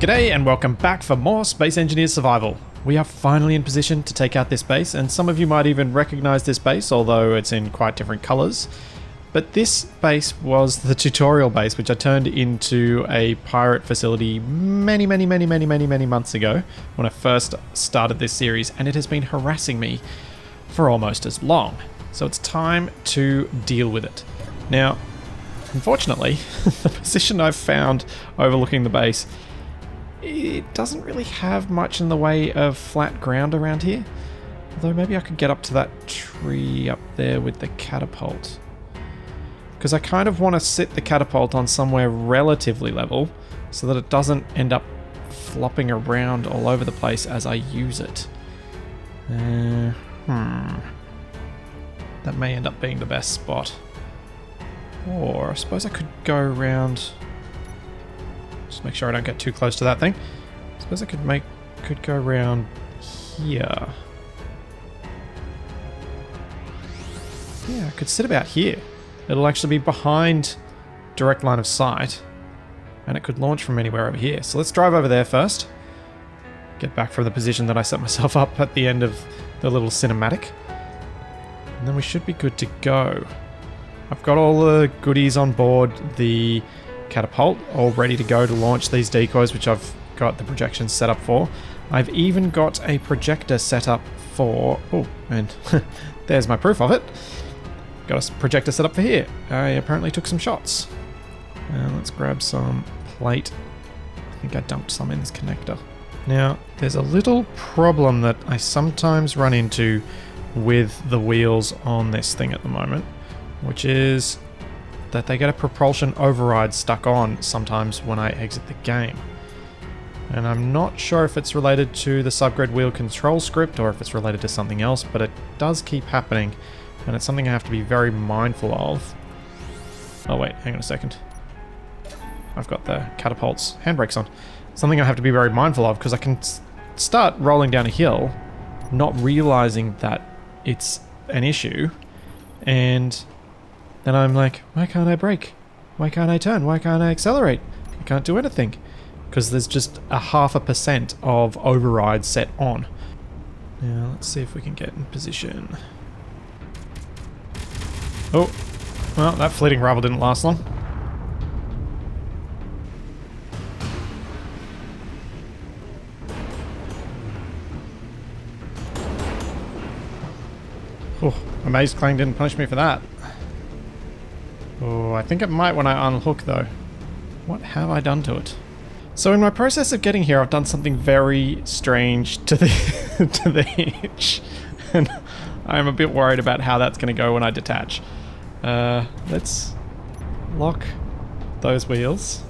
G'day and welcome back for more Space Engineers Survival. We are finally in position to take out this base, and some of you might even recognize this base, although it's in quite different colors. But this base was the tutorial base, which I turned into a pirate facility many months ago when I first started this series, and it has been harassing me for almost as long. So it's time to deal with it. Now, unfortunately, the position I've found overlooking the base, it doesn't really have much in the way of flat ground around here. Although maybe I could get up to that tree up there with the catapult. Because I kind of want to sit the catapult on somewhere relatively level so that it doesn't end up flopping around all over the place as I use it. That may end up being the best spot. Or I suppose I could go around... Just make sure I don't get too close to that thing. I suppose I could go around here. Yeah, I could sit about here. It'll actually be behind direct line of sight, and it could launch from anywhere over here. So let's drive over there first. Get back from the position that I set myself up at the end of the little cinematic. And then we should be good to go. I've got all the goodies on board the catapult, all ready to go to launch these decoys, which I've got the projections set up for. I've even got a projector set up for... Oh, and there's my proof of it. Got a projector set up for here. I apparently took some shots. Let's grab some plate. I think I dumped some in this connector. Now, there's a little problem that I sometimes run into with the wheels on this thing at the moment, which is that they get a propulsion override stuck on sometimes when I exit the game. And I'm not sure if it's related to the subgrid wheel control script or if it's related to something else, but it does keep happening, and it's something I have to be very mindful of. Oh wait, hang on a second. I've got the catapult's handbrakes on. Something I have to be very mindful of, because I can start rolling down a hill, not realizing that it's an issue, and then I'm like, why can't I brake? Why can't I turn? Why can't I accelerate? I can't do anything. Because there's just a 0.5% of override set on. Now, let's see if we can get in position. Oh, well, that fleeting rubble didn't last long. Oh, amazed Clang didn't punish me for that. Oh, I think it might when I unhook though. What have I done to it? So in my process of getting here, I've done something very strange to the to the hitch, and I'm a bit worried about how that's going to go when I detach. Let's lock those wheels,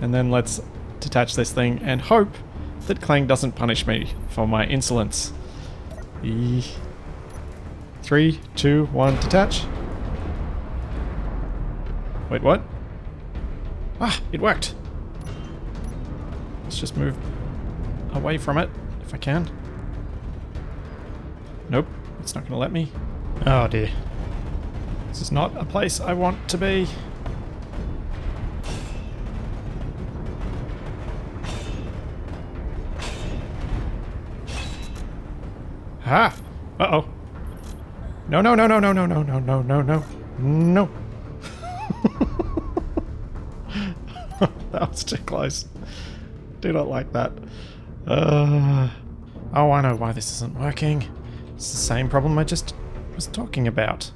and then let's detach this thing and hope that Clang doesn't punish me for my insolence. 3, 2, 1, detach. Wait, what? Ah, it worked. Let's just move away from it, if I can. Nope, it's not going to let me. Oh dear. This is not a place I want to be. Ah! Uh-oh. No. No. That was too close. Do not like that. Oh, I know why this isn't working. It's the same problem I just was talking about.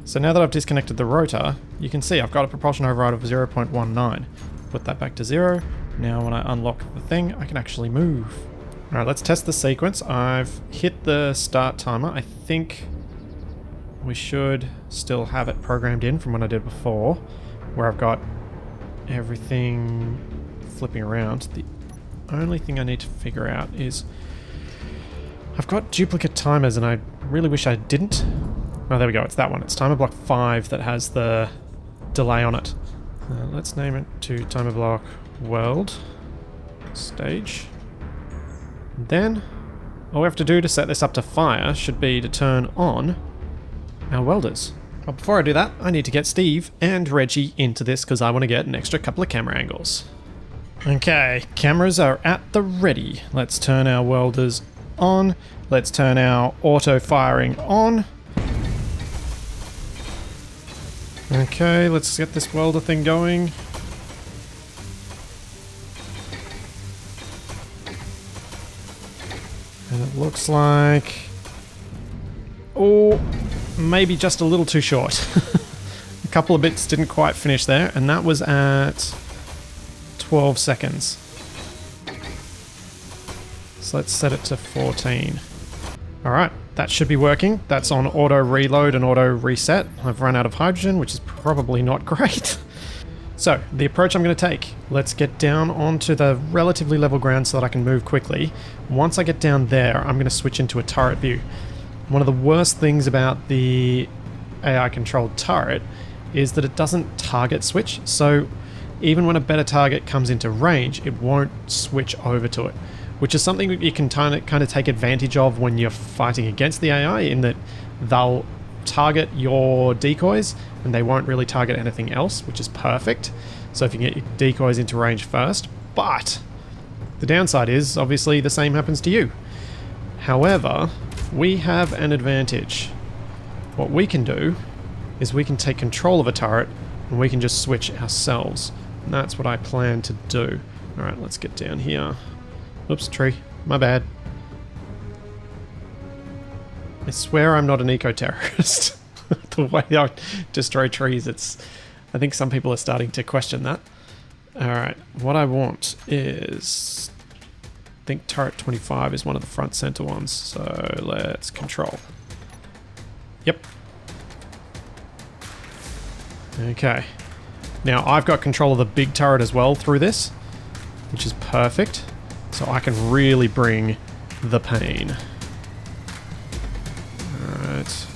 So now that I've disconnected the rotor, you can see I've got a propulsion override of 0.19. Put that back to 0. Now when I unlock the thing, I can actually move. Alright, let's test the sequence. I've hit the start timer. I think we should still have it programmed in from what I did before, where I've got everything flipping around. The only thing I need to figure out is I've got duplicate timers and I really wish I didn't. Oh, there we go. It's that one. It's timer block 5 that has the delay on it. Let's name it to timer block world stage. And then all we have to do to set this up to fire should be to turn on our welders. But before I do that, I need to get Steve and Reggie into this because I want to get an extra couple of camera angles. Okay, cameras are at the ready. Let's turn our welders on. Let's turn our auto firing on. Okay, let's get this welder thing going. And it looks like... oh, maybe just a little too short. A couple of bits didn't quite finish there, and that was at 12 seconds. So let's set it to 14. Alright, that should be working. That's on auto reload and auto reset. I've run out of hydrogen, which is probably not great. So, the approach I'm going to take, let's get down onto the relatively level ground so that I can move quickly. Once I get down there, I'm going to switch into a turret view. One of the worst things about the AI-controlled turret is that it doesn't target switch, so even when a better target comes into range, it won't switch over to it, which is something that you can kind of take advantage of when you're fighting against the AI, in that they'll target your decoys and they won't really target anything else, which is perfect. So if you get your decoys into range first, but the downside is obviously the same happens to you. However, we have an advantage. What we can do is we can take control of a turret and we can just switch ourselves. And that's what I plan to do. Alright, let's get down here. Oops, tree. My bad. I swear I'm not an eco-terrorist. The way I destroy trees, I think some people are starting to question that. Alright, what I want is... I think turret 25 is one of the front center ones, so let's control. Yep. Okay. Now I've got control of the big turret as well through this, which is perfect. So I can really bring the pain. Alright.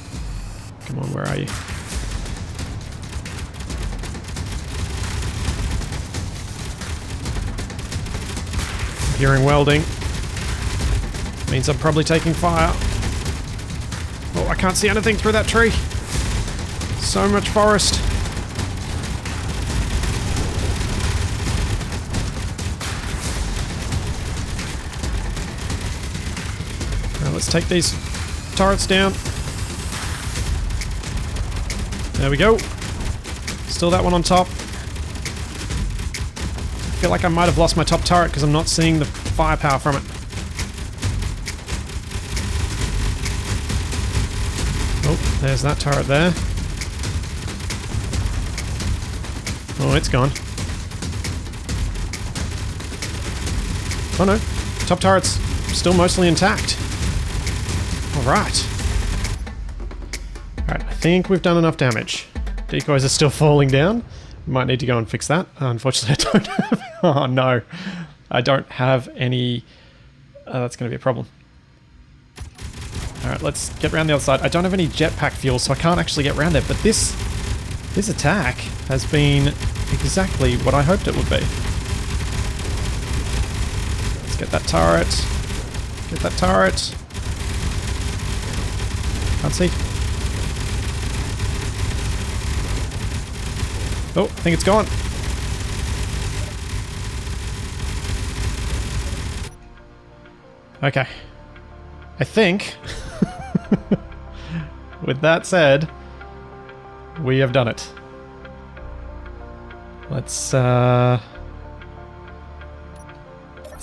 Come on, where are you? I'm hearing welding. Means I'm probably taking fire. Oh, I can't see anything through that tree. So much forest. Now let's take these turrets down. There we go. Still that one on top. I feel like I might have lost my top turret because I'm not seeing the firepower from it. Oh, there's that turret there. Oh, it's gone. Oh no, top turret's still mostly intact. Alright. Alright, I think we've done enough damage. Decoys are still falling down. Might need to go and fix that. Unfortunately, I don't have... oh no. I don't have any... that's going to be a problem. Alright, let's get around the other side. I don't have any jetpack fuel, so I can't actually get around there. But this attack has been exactly what I hoped it would be. Let's get that turret. Get that turret. Can't see. Oh, I think it's gone. Okay. I think, with that said, we have done it. Let's have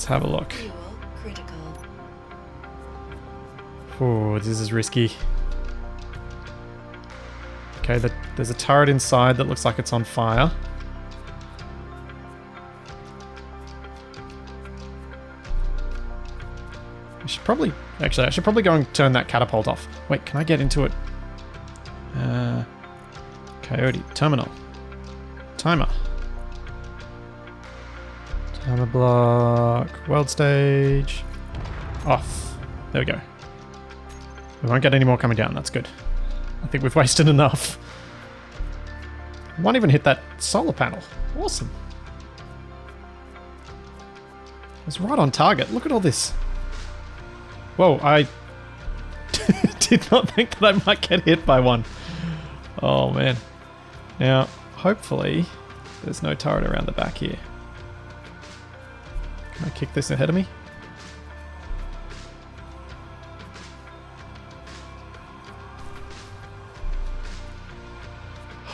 a look. Oh, this is risky. Okay, there's a turret inside that looks like it's on fire. I should probably... actually, I should probably go and turn that catapult off. Wait, can I get into it? Coyote. Terminal. Timer. Timer block. Weld stage. Off. There we go. We won't get any more coming down. That's good. I think we've wasted enough. Won't even hit that solar panel. Awesome. It's right on target. Look at all this. Whoa, I did not think that I might get hit by one. Oh man. Now, hopefully, there's no turret around the back here. kick this ahead of me.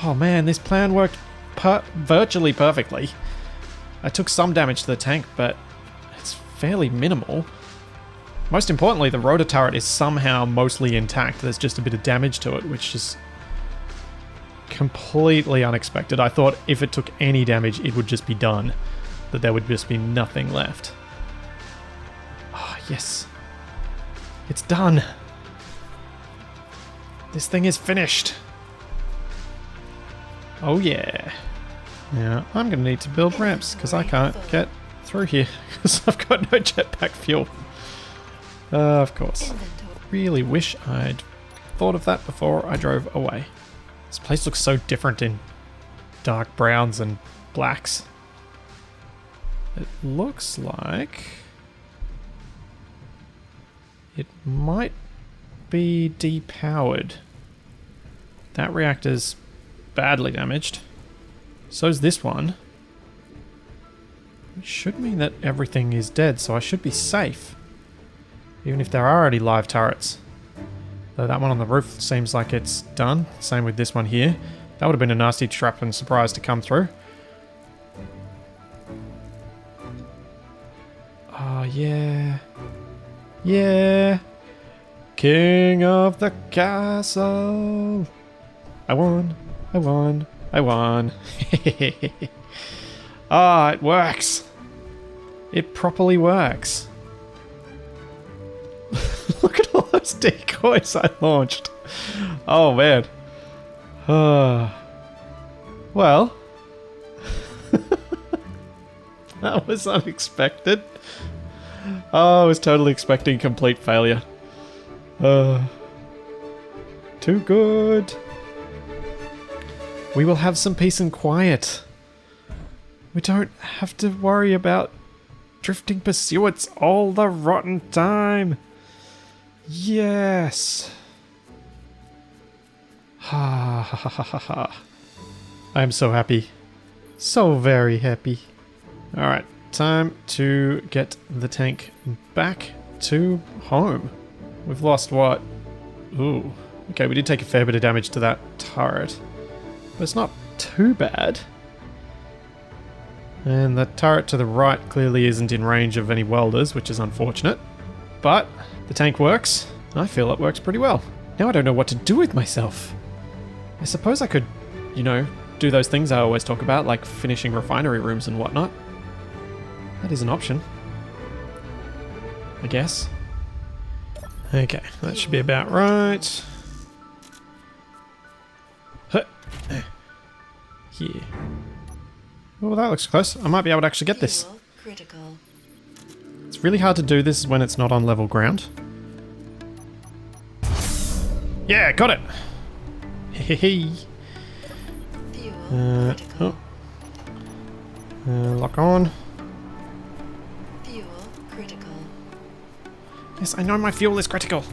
Oh man, this plan worked virtually perfectly. I took some damage to the tank, but it's fairly minimal. Most importantly, the rotor turret is somehow mostly intact. There's just a bit of damage to it, which is completely unexpected. I thought if it took any damage, it would just be done. That there would just be nothing left. Oh, yes. It's done. This thing is finished. Oh, yeah. Now, I'm going to need to build ramps, because I can't get through here, because I've got no jetpack fuel. Of course. Really wish I'd thought of that before I drove away. This place looks so different in dark browns and blacks. It looks like it might be depowered. That reactor's badly damaged. So's this one. Which should mean that everything is dead, so I should be safe. Even if there are already live turrets. Though that one on the roof seems like it's done. Same with this one here. That would have been a nasty trap and surprise to come through. Oh, yeah. Yeah. King of the castle. I won. I won. I won. Ah, it works. It properly works. Look at all those decoys I launched. Oh, man. Well. That was unexpected. Oh, I was totally expecting complete failure. Too good. We will have some peace and quiet. We don't have to worry about drifting pursuits all the rotten time. Yes. Ha ha ha ha ha. I'm so happy. So very happy. Alright, time to get the tank back to home. We've lost what? Ooh. Okay, we did take a fair bit of damage to that turret. But it's not too bad. And the turret to the right clearly isn't in range of any welders, which is unfortunate. But the tank works. I feel it works pretty well. Now I don't know what to do with myself. I suppose I could, you know, do those things I always talk about, like finishing refinery rooms and whatnot. That is an option. I guess. Okay, that should be about right. Huh. Here. Oh, that looks close. I might be able to actually get this. Critical. It's really hard to do this when it's not on level ground. Yeah, got it! Hehehe. Fuel critical. Lock on. Fuel critical. Yes, I know my fuel is critical.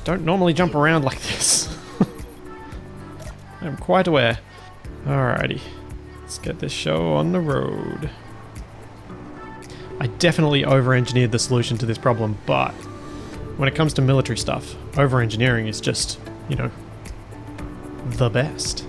Don't normally jump around like this. I'm quite aware. Alrighty. Let's get this show on the road. I definitely over-engineered the solution to this problem, but when it comes to military stuff, over-engineering is just, you know, the best.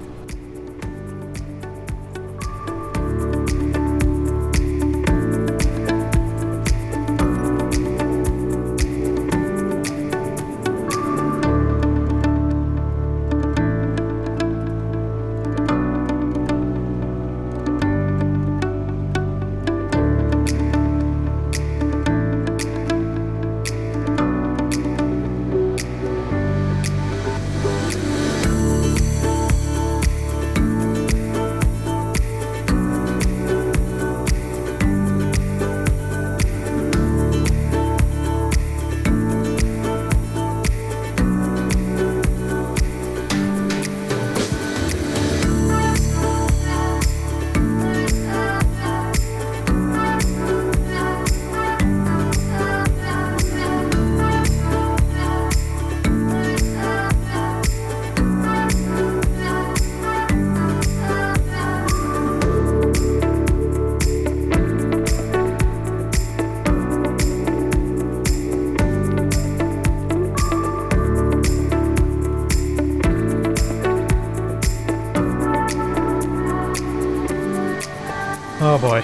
Oh boy.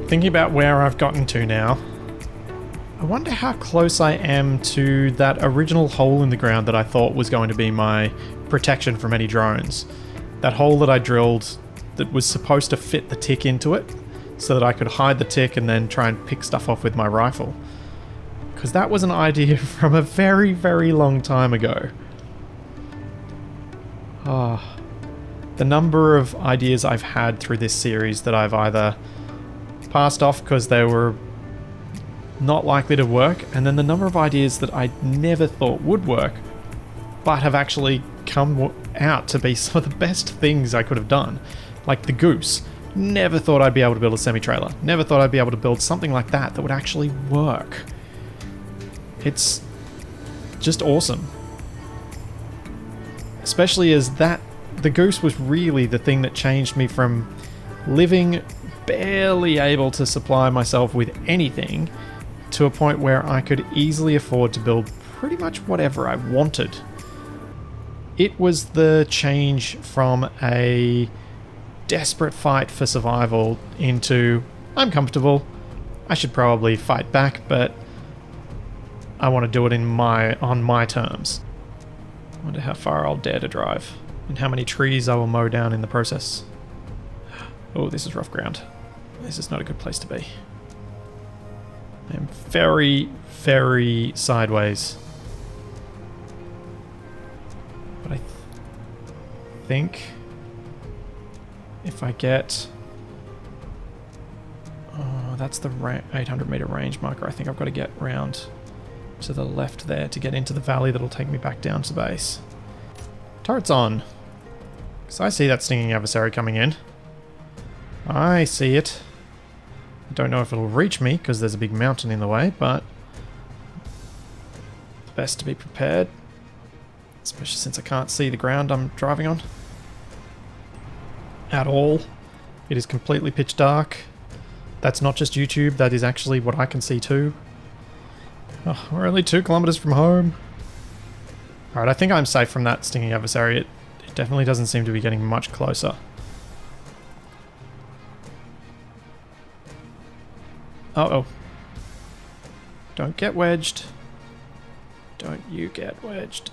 Thinking about where I've gotten to now, I wonder how close I am to that original hole in the ground that I thought was going to be my protection from any drones. That hole that I drilled that was supposed to fit the tick into it so that I could hide the tick and then try and pick stuff off with my rifle. Because that was an idea from a very, very long time ago. Ah, the number of ideas I've had through this series that I've either passed off because they were not likely to work, and then the number of ideas that I never thought would work, but have actually come out to be some of the best things I could have done. Like the goose. Never thought I'd be able to build a semi-trailer. Never thought I'd be able to build something like that that would actually work. It's just awesome. Especially as the goose was really the thing that changed me from living barely able to supply myself with anything to a point where I could easily afford to build pretty much whatever I wanted. It was the change from a desperate fight for survival into, I'm comfortable, I should probably fight back, but I want to do it on my terms. I wonder how far I'll dare to drive, and how many trees I will mow down in the process. Oh, this is rough ground. This is not a good place to be. I am very, very sideways. But I think if I get... Oh, that's the 800 meter range marker. I think I've got to get round to the left there to get into the valley that'll take me back down to base. Turret's on. Because I see that stinging adversary coming in. I see it. I don't know if it'll reach me because there's a big mountain in the way, but best to be prepared. Especially since I can't see the ground I'm driving on at all. It is completely pitch dark. That's not just YouTube, that is actually what I can see too. Oh, we're only 2 kilometers from home. Alright, I think I'm safe from that stinging adversary. It definitely doesn't seem to be getting much closer. Uh-oh. Don't get wedged. Don't you get wedged.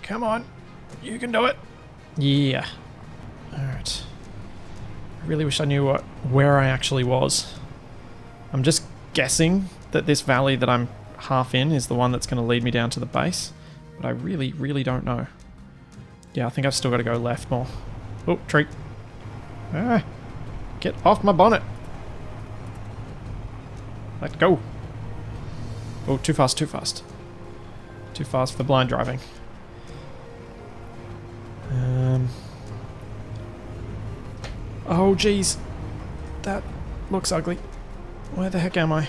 Come on. You can do it. Yeah. Alright. I really wish I knew where I actually was. I'm just guessing that this valley that I'm half in is the one that's going to lead me down to the base. But I really, really don't know. Yeah, I think I've still got to go left more. Oh, tree. Ah, get off my bonnet. Let go. Oh, too fast, too fast. Too fast for blind driving. Oh, geez. That looks ugly. Where the heck am I?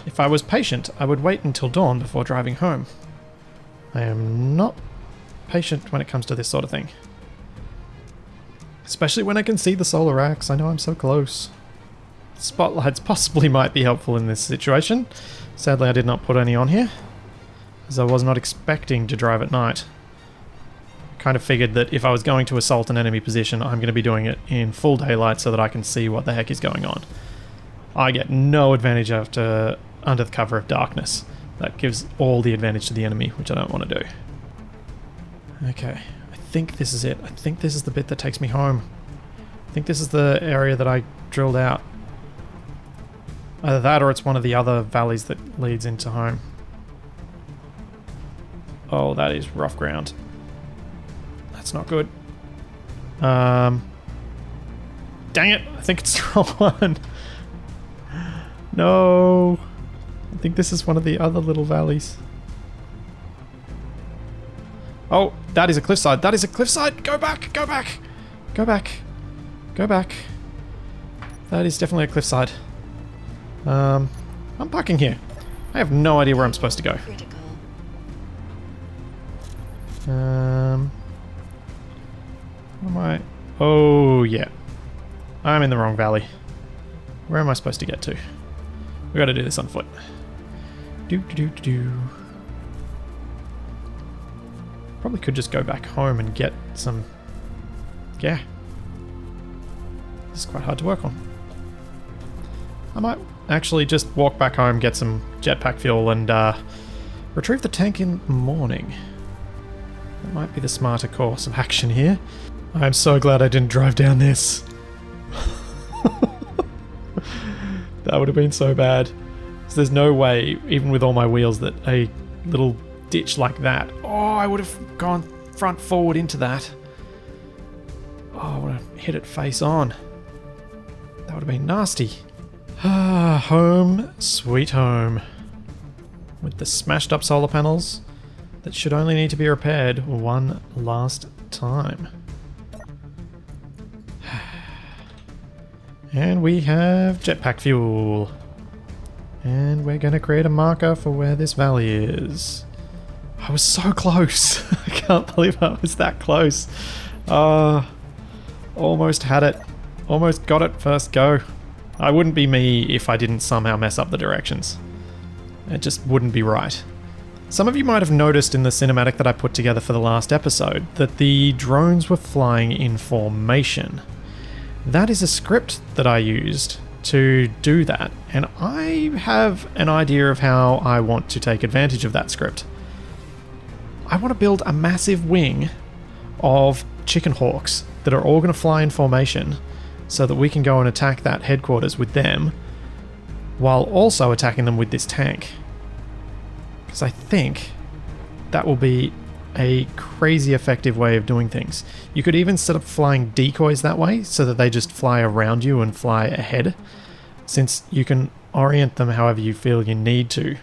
If I was patient, I would wait until dawn before driving home. I am not patient when it comes to this sort of thing. Especially when I can see the solar axe. I know I'm so close. Spotlights possibly might be helpful in this situation. Sadly, I did not put any on here, as I was not expecting to drive at night. Kind of figured that if I was going to assault an enemy position, I'm going to be doing it in full daylight so that I can see what the heck is going on. I get no advantage under the cover of darkness. That gives all the advantage to the enemy, which I don't want to do. Okay, I think this is it. I think this is the bit that takes me home. I think this is the area that I drilled out. Either that or it's one of the other valleys that leads into home. Oh, that is rough ground. That's not good. Dang it, I think it's the wrong one. No. I think this is one of the other little valleys. Oh, that is a cliffside. That is a cliffside. Go back, go back. Go back. Go back. That is definitely a cliffside. I'm parking here. I have no idea where I'm supposed to go. Critical. Where am I? Oh, yeah. I'm in the wrong valley. Where am I supposed to get to? We gotta do this on foot. Probably could just go back home and get some... Yeah. This is quite hard to work on. I might actually just walk back home, get some jetpack fuel, and retrieve the tank in the morning. That might be the smarter course of action here. I'm so glad I didn't drive down this. That would have been so bad. So there's no way, even with all my wheels, that a little ditch like that... Oh, I would have gone front forward into that. Oh, I would have hit it face on. That would have been nasty. Ah, home, sweet home. With the smashed up solar panels that should only need to be repaired one last time. And we have jetpack fuel. And we're going to create a marker for where this valley is. I was so close. I can't believe I was that close. Almost had it. Almost got it first go. I wouldn't be me if I didn't somehow mess up the directions. It just wouldn't be right. Some of you might have noticed in the cinematic that I put together for the last episode that the drones were flying in formation. That is a script that I used to do that, and I have an idea of how I want to take advantage of that script. I want to build a massive wing of chicken hawks that are all going to fly in formation so that we can go and attack that headquarters with them while also attacking them with this tank. Because I think that will be a crazy effective way of doing things. You could even set up flying decoys that way so that they just fly around you and fly ahead, since you can orient them however you feel you need to.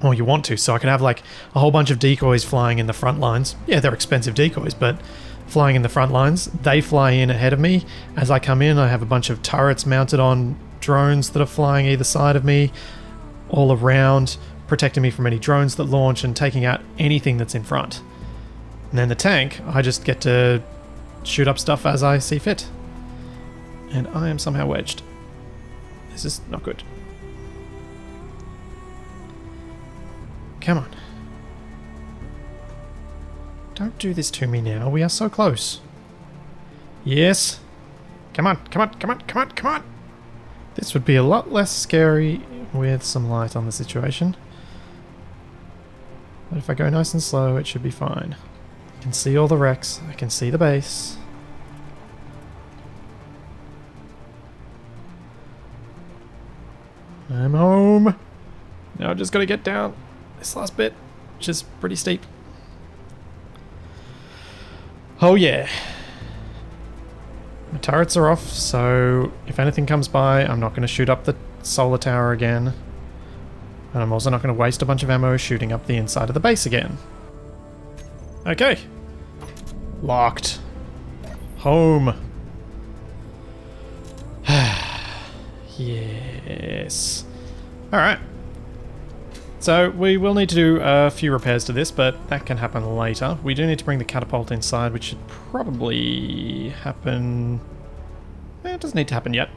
Or you want to. So I could have like a whole bunch of decoys flying in the front lines. Yeah, they're expensive decoys, but flying in the front lines, they fly in ahead of me. As I come in, I have a bunch of turrets mounted on drones that are flying either side of me, all around, protecting me from any drones that launch and taking out anything that's in front. And then the tank, I just get to shoot up stuff as I see fit. And I am somehow wedged. This is not good. Come on. Don't do this to me now. We are so close. Yes. Come on, come on, come on, come on, come on. This would be a lot less scary with some light on the situation. But if I go nice and slow, it should be fine. I can see all the wrecks. I can see the base. I'm home. Now I just gotta get down this last bit, which is pretty steep. Oh yeah. My turrets are off, so if anything comes by, I'm not going to shoot up the solar tower again. And I'm also not going to waste a bunch of ammo shooting up the inside of the base again. Okay. Locked. Home. Yes. Alright. So we will need to do a few repairs to this, but that can happen later. We do need to bring the catapult inside, which should probably happen... It doesn't need to happen yet.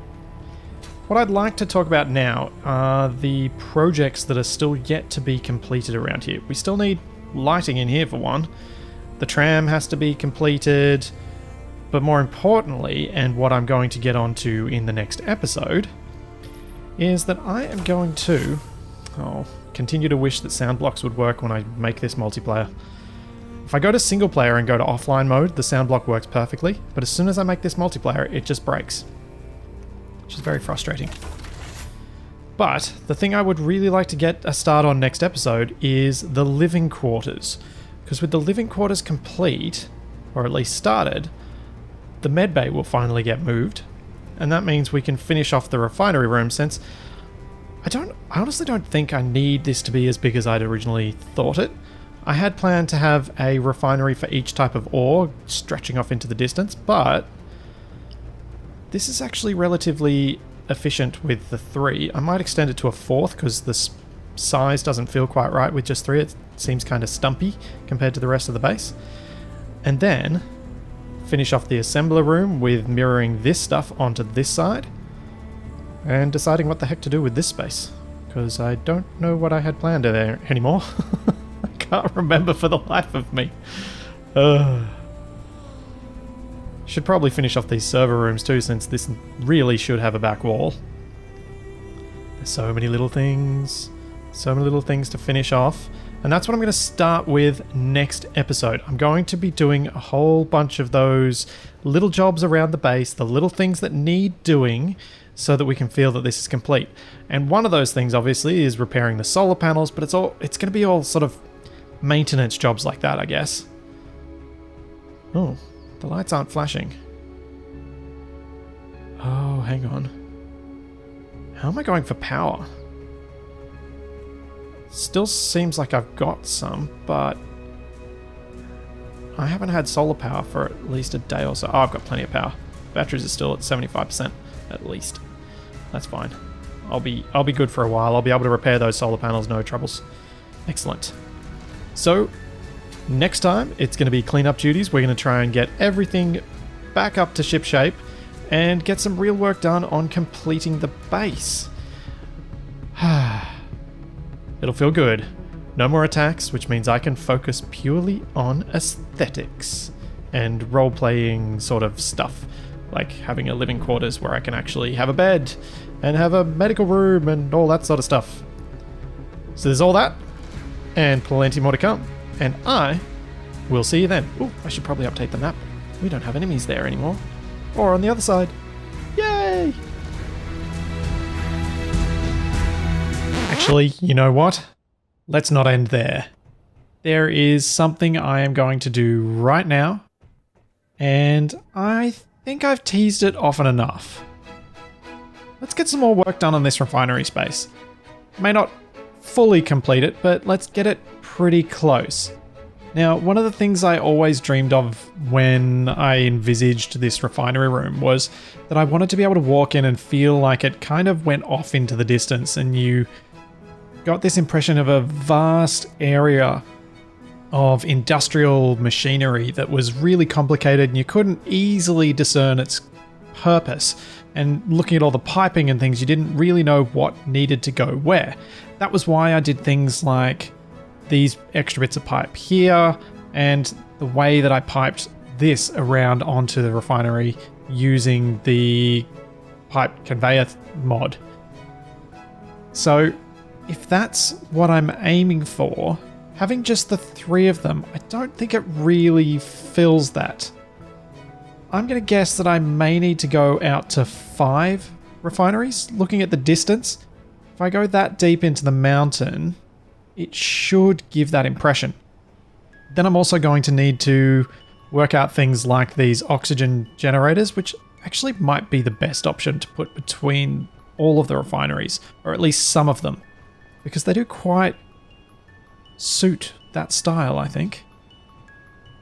What I'd like to talk about now are the projects that are still yet to be completed around here. We still need lighting in here for one. The tram has to be completed, but more importantly, and what I'm going to get onto in the next episode, is that I am going to... continue to wish that sound blocks would work when I make this multiplayer. If I go to single player and go to offline mode, the sound block works perfectly, but as soon as I make this multiplayer, it just breaks. Which is very frustrating. But the thing I would really like to get a start on next episode is the living quarters. Because with the living quarters complete, or at least started, the medbay will finally get moved, and that means we can finish off the refinery room, since I honestly don't think I need this to be as big as I'd originally thought it. I had planned to have a refinery for each type of ore stretching off into the distance, but this is actually relatively efficient with the 3. I might extend it to a 4th because the size doesn't feel quite right with just 3. It seems kind of stumpy compared to the rest of the base. And then finish off the assembler room with mirroring this stuff onto this side. And deciding what the heck to do with this space, because I don't know what I had planned there anymore. I can't remember for the life of me. Should probably finish off these server rooms too, since this really should have a back wall. There's so many little things. So many little things to finish off. And that's what I'm going to start with next episode. I'm going to be doing a whole bunch of those little jobs around the base, the little things that need doing so that we can feel that this is complete. And one of those things, obviously, is repairing the solar panels, but it's going to be all sort of maintenance jobs like that, I guess. Oh, the lights aren't flashing. Oh, hang on. How am I going for power? Still seems like I've got some, but I haven't had solar power for at least a day or so. Oh, I've got plenty of power. Batteries are still at 75% at least. That's fine. I'll be good for a while. I'll be able to repair those solar panels, no troubles. Excellent. So next time it's going to be cleanup duties. We're going to try and get everything back up to ship shape and get some real work done on completing the base. It'll feel good. No more attacks, which means I can focus purely on aesthetics and role-playing sort of stuff, like having a living quarters where I can actually have a bed and have a medical room and all that sort of stuff. So there's all that and plenty more to come. And I will see you then. Oh, I should probably update the map. We don't have enemies there anymore. Or on the other side. Yay! Actually, you know what? Let's not end there. There is something I am going to do right now, and I think I've teased it often enough. Let's get some more work done on this refinery space. May not fully complete it, but let's get it pretty close. Now, one of the things I always dreamed of when I envisaged this refinery room was that I wanted to be able to walk in and feel like it kind of went off into the distance and you got this impression of a vast area of industrial machinery that was really complicated and you couldn't easily discern its purpose. And looking at all the piping and things, you didn't really know what needed to go where. That was why I did things like these extra bits of pipe here and the way that I piped this around onto the refinery using the pipe conveyor mod. So if that's what I'm aiming for, having just the 3 of them, I don't think it really fills that. I'm going to guess that I may need to go out to 5 refineries. Looking at the distance, if I go that deep into the mountain, it should give that impression. Then I'm also going to need to work out things like these oxygen generators, which actually might be the best option to put between all of the refineries, or at least some of them, because they do quite suit that style, I think.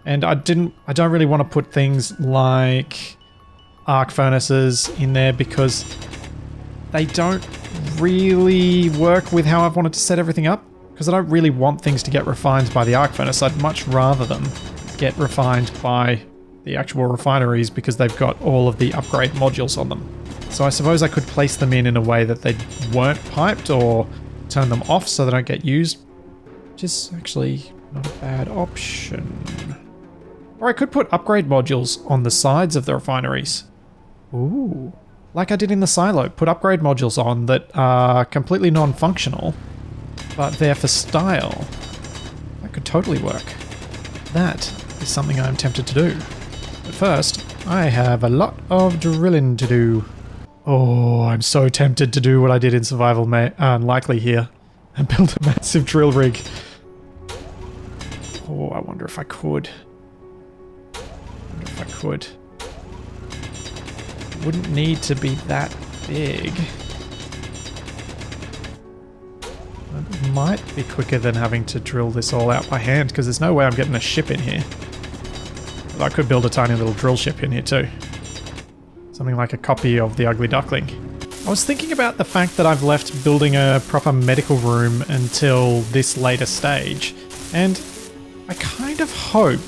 And I don't really want to put things like arc furnaces in there because they don't really work with how I've wanted to set everything up, because I don't really want things to get refined by the arc furnace. I'd much rather them get refined by the actual refineries because they've got all of the upgrade modules on them. So I suppose I could place them in a way that they weren't piped or turn them off so they don't get used, which is actually not a bad option. Or I could put upgrade modules on the sides of the refineries. Ooh. Like I did in the silo, put upgrade modules on that are completely non-functional, but they're for style. That could totally work. That is something I'm tempted to do. But first, I have a lot of drilling to do. Oh, I'm so tempted to do what I did in Survival Unlikely here and build a massive drill rig. Oh, I wonder if I could. Wouldn't need to be that big. It might be quicker than having to drill this all out by hand because there's no way I'm getting a ship in here. But I could build a tiny little drill ship in here too. Something like a copy of the Ugly Duckling. I was thinking about the fact that I've left building a proper medical room until this later stage, and I kind of hope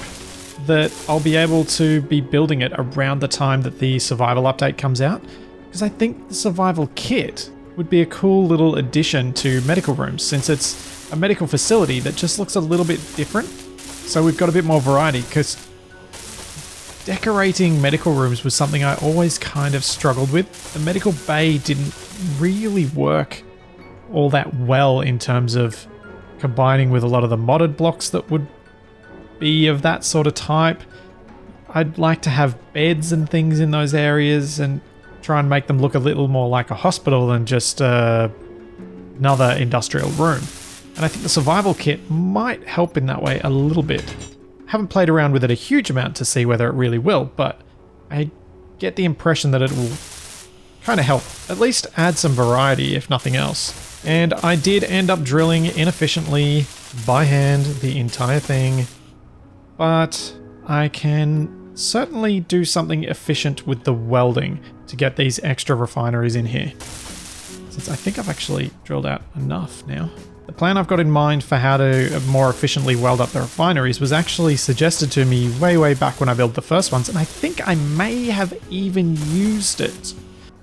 that I'll be able to be building it around the time that the survival update comes out, because I think the survival kit would be a cool little addition to medical rooms, since it's a medical facility that just looks a little bit different. So we've got a bit more variety, because decorating medical rooms was something I always kind of struggled with. The medical bay didn't really work all that well in terms of combining with a lot of the modded blocks that would be of that sort of type. I'd like to have beds and things in those areas and try and make them look a little more like a hospital than just another industrial room. And I think the survival kit might help in that way a little bit. Haven't played around with it a huge amount to see whether it really will, but I get the impression that it will kind of help, at least add some variety if nothing else. And I did end up drilling inefficiently by hand the entire thing, but I can certainly do something efficient with the welding to get these extra refineries in here, since I think I've actually drilled out enough now. The plan I've got in mind for how to more efficiently weld up the refineries was actually suggested to me way back when I built the first ones, and I think I may have even used it.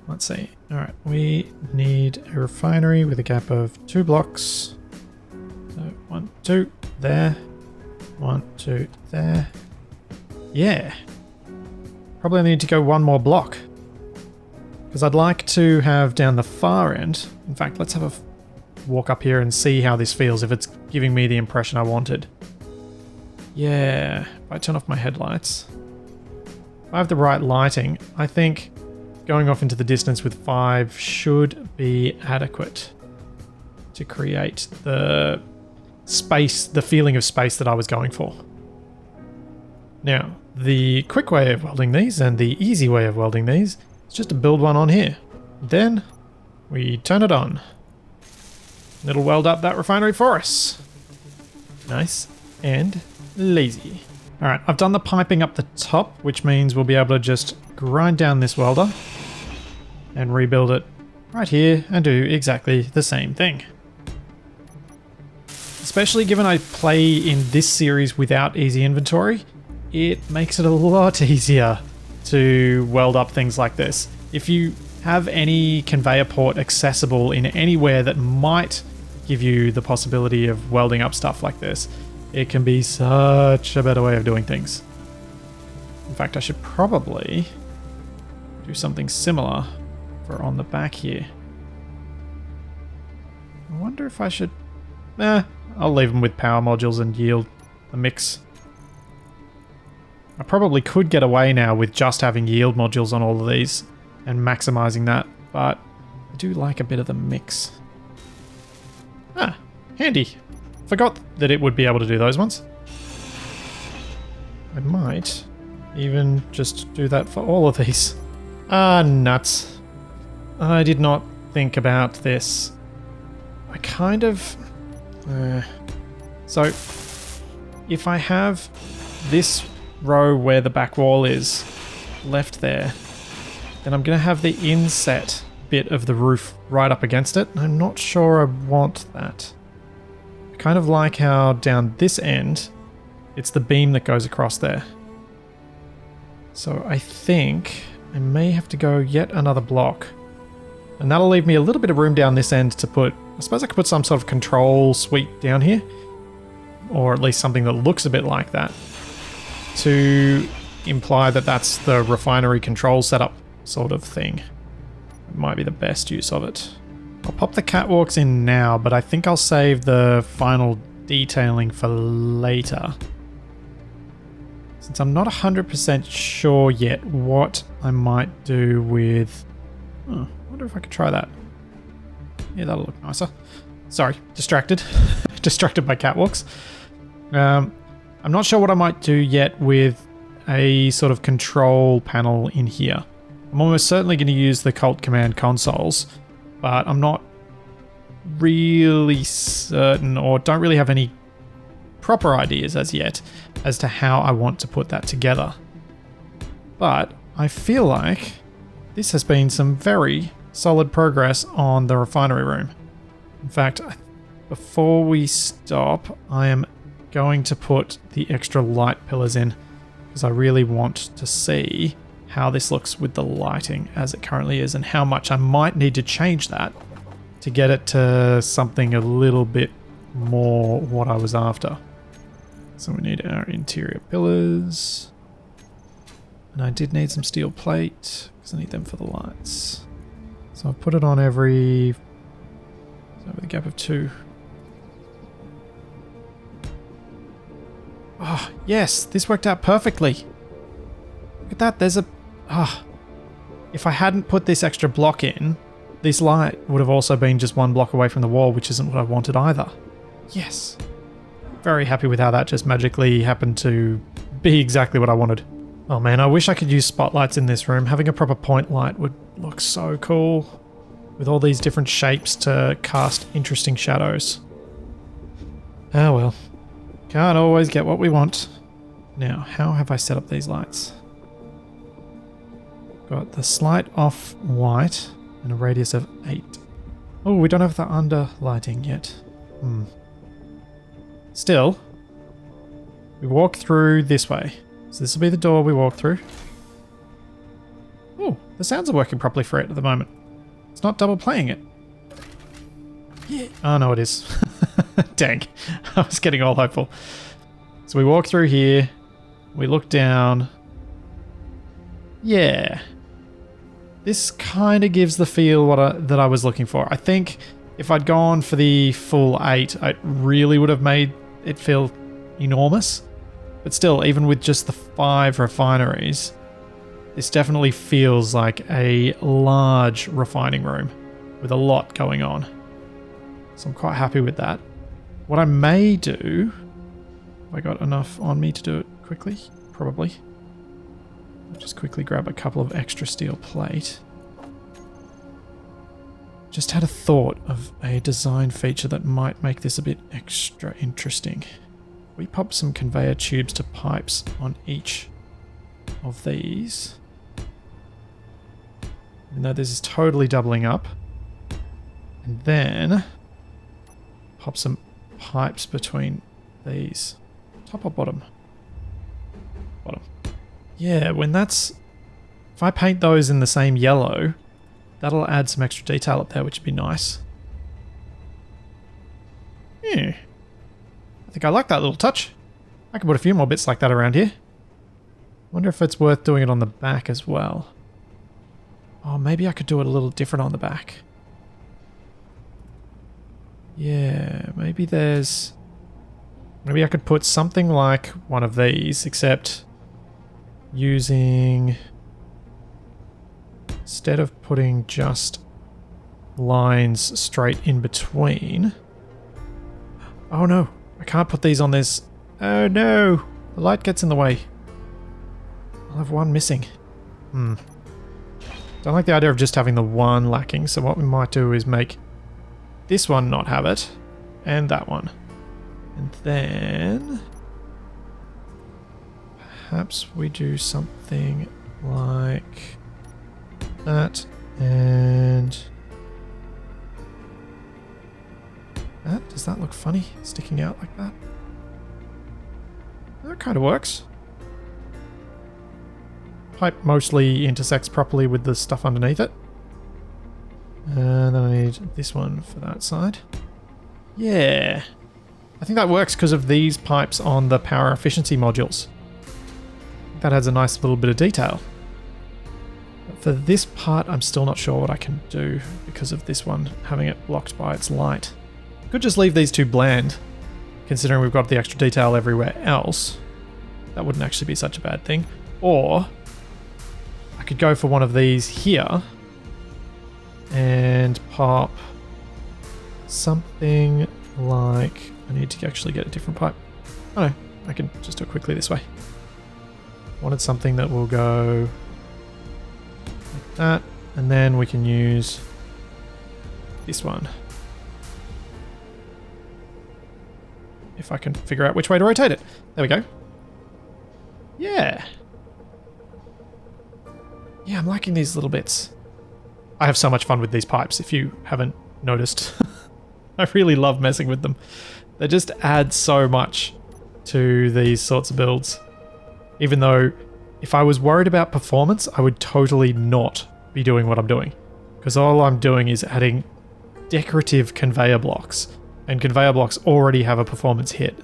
Let's see. All right, we need a refinery with a gap of 2 blocks. So 1, 2, there. 1, 2, there. Yeah. Probably need to go 1 more block, because I'd like to have down the far end. In fact, let's have a walk up here and see how this feels, if it's giving me the impression I wanted. Yeah, if I turn off my headlights. If I have the right lighting, I think going off into the distance with 5 should be adequate to create the space, the feeling of space that I was going for. Now, the quick way of welding these and the easy way of welding these is just to build one on here. Then we turn it on. And it'll weld up that refinery for us. Nice and lazy. All right, I've done the piping up the top, which means we'll be able to just grind down this welder and rebuild it right here and do exactly the same thing. Especially given I play in this series without easy inventory, it makes it a lot easier to weld up things like this. If you have any conveyor port accessible in anywhere that might give you the possibility of welding up stuff like this, it can be such a better way of doing things. In fact, I should probably do something similar for on the back here. I wonder if I should... I'll leave them with power modules and yield the mix. I probably could get away now with just having yield modules on all of these and maximizing that, but I do like a bit of the mix. Ah, handy. Forgot that it would be able to do those ones. I might even just do that for all of these. Ah, nuts. I did not think about this. I kind of... So, if I have this row where the back wall is left there, then I'm going to have the inset bit of the roof right up against it. I'm not sure I want that. I kind of like how down this end, it's the beam that goes across there. So I think I may have to go yet another block. And that'll leave me a little bit of room down this end to put... I suppose I could put some sort of control suite down here. Or at least something that looks a bit like that. To imply that that's the refinery control setup sort of thing. It might be the best use of it. I'll pop the catwalks in now, but I think I'll save the final detailing for later. Since I'm not 100% sure yet what I might do with... I wonder if I could try that. Yeah, that'll look nicer. Sorry, distracted. Distracted by catwalks. I'm not sure what I might do yet with a sort of control panel in here. I'm almost certainly going to use the Cult Command consoles, but I'm not really certain, or don't really have any proper ideas as yet as to how I want to put that together. But I feel like this has been some very solid progress on the refinery room. In fact, before we stop, I am going to put the extra light pillars in because I really want to see how this looks with the lighting as it currently is and how much I might need to change that to get it to something a little bit more what I was after. So we need our interior pillars. And I did need some steel plate because I need them for the lights. So I've put it on every... over the gap of 2. Oh, yes, this worked out perfectly. Look at that, there's a... if I hadn't put this extra block in, this light would have also been just 1 block away from the wall, which isn't what I wanted either. Yes. Very happy with how that just magically happened to be exactly what I wanted. Oh man, I wish I could use spotlights in this room. Having a proper point light would look so cool. With all these different shapes to cast interesting shadows. Oh well. Can't always get what we want. Now, how have I set up these lights? Got the slight off white and a radius of 8. Oh, we don't have the under lighting yet. Still, we walk through this way. So this will be the door we walk through. Oh, the sounds are working properly for it at the moment. It's not double playing it. Yeah. Oh no, it is. Dang. I was getting all hopeful. So we walk through here. We look down. Yeah. This kind of gives the feel that I was looking for. I think if I'd gone for the full 8, I really would have made it feel enormous. But still, even with just the 5 refineries, this definitely feels like a large refining room with a lot going on. So I'm quite happy with that. What I may do, have I got enough on me to do it quickly? Probably. I'll just quickly grab a couple of extra steel plate. Just had a thought of a design feature that might make this a bit extra interesting. We pop some conveyor tubes to pipes on each of these. Even though this is totally doubling up. And then pop some pipes between these. Top or bottom? Bottom. Yeah, when that's... if I paint those in the same yellow, that'll add some extra detail up there, which would be nice. Yeah. I think I like that little touch. I can put a few more bits like that around here. Wonder if it's worth doing it on the back as well. Oh, maybe I could do it a little different on the back. Yeah, maybe there's... maybe I could put something like one of these, except using... instead of putting just lines straight in between... oh no, I can't put these on this. Oh no, the light gets in the way. I'll have one missing. Don't like the idea of just having the one lacking, so what we might do is make this one not have it, and that one. And then... perhaps we do something like that, and... that? Does that look funny, sticking out like that? That kind of works. Pipe mostly intersects properly with the stuff underneath it. And then I need this one for that side. Yeah. I think that works because of these pipes on the power efficiency modules. That adds a nice little bit of detail. But for this part, I'm still not sure what I can do because of this one having it blocked by its light. Could just leave these two bland, considering we've got the extra detail everywhere else. That wouldn't actually be such a bad thing. Or I could go for one of these here and pop something like... I need to actually get a different pipe. Oh no, I can just do it quickly this way. Wanted something that will go like that, and then we can use this one. If I can figure out which way to rotate it. There we go. Yeah. Yeah, I'm liking these little bits. I have so much fun with these pipes, if you haven't noticed. I really love messing with them. They just add so much to these sorts of builds. Even though, if I was worried about performance, I would totally not be doing what I'm doing. Because all I'm doing is adding decorative conveyor blocks and conveyor blocks already have a performance hit.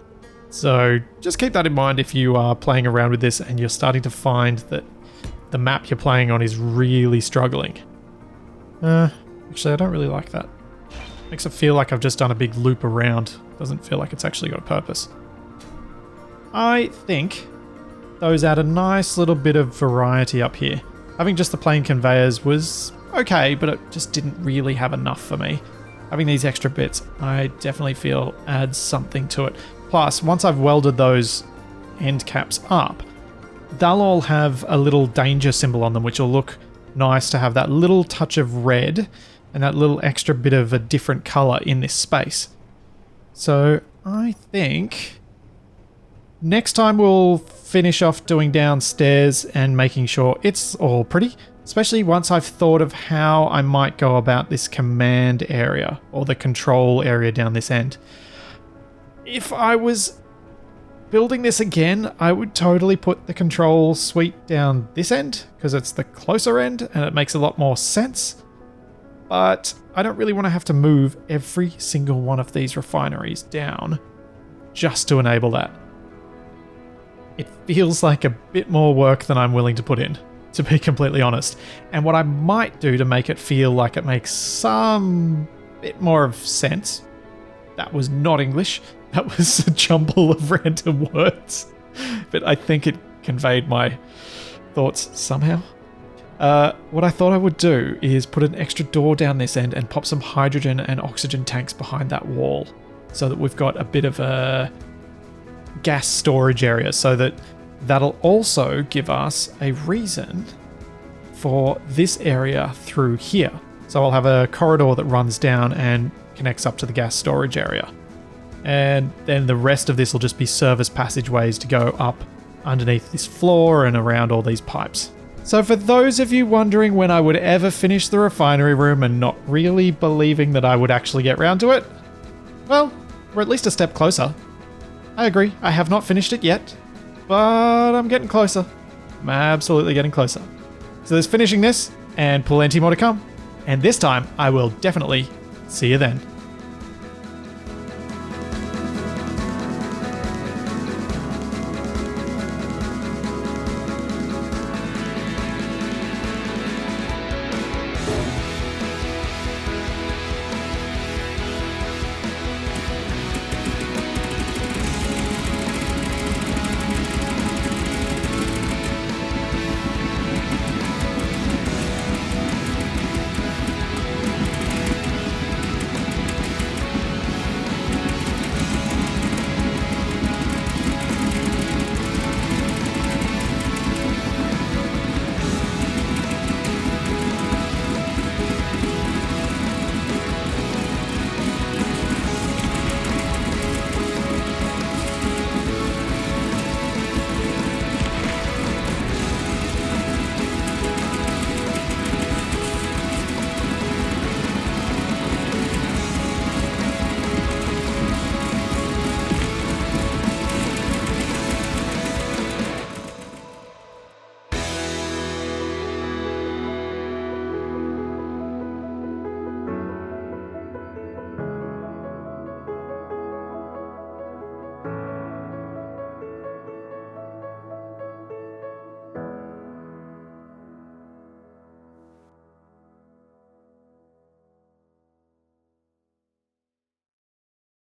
So just keep that in mind if you are playing around with this and you're starting to find that the map you're playing on is really struggling. Actually, I don't really like that. Makes it feel like I've just done a big loop around. Doesn't feel like it's actually got a purpose. I think those add a nice little bit of variety up here. Having just the plain conveyors was okay, but it just didn't really have enough for me. Having these extra bits, I definitely feel adds something to it. Plus, once I've welded those end caps up, they'll all have a little danger symbol on them, which will look nice to have that little touch of red and that little extra bit of a different color in this space. So I think next time we'll finish off doing downstairs and making sure it's all pretty, especially once I've thought of how I might go about this command area or the control area down this end. If I was building this again, I would totally put the control suite down this end because it's the closer end and it makes a lot more sense. But I don't really want to have to move every single one of these refineries down just to enable that. It feels like a bit more work than I'm willing to put in, to be completely honest. And what I might do to make it feel like it makes some bit more of sense. That was not English. That was a jumble of random words. But I think it conveyed my thoughts somehow. What I thought I would do is put an extra door down this end and pop some hydrogen and oxygen tanks behind that wall so that we've got a bit of a gas storage area, so that'll also give us a reason for this area through here. So I'll have a corridor that runs down and connects up to the gas storage area. And then the rest of this will just be service passageways to go up underneath this floor and around all these pipes. So for those of you wondering when I would ever finish the refinery room and not really believing that I would actually get round to it, well, we're at least a step closer. I agree, I have not finished it yet, but I'm getting closer. I'm absolutely getting closer. So there's finishing this and plenty more to come. And this time I will definitely see you then.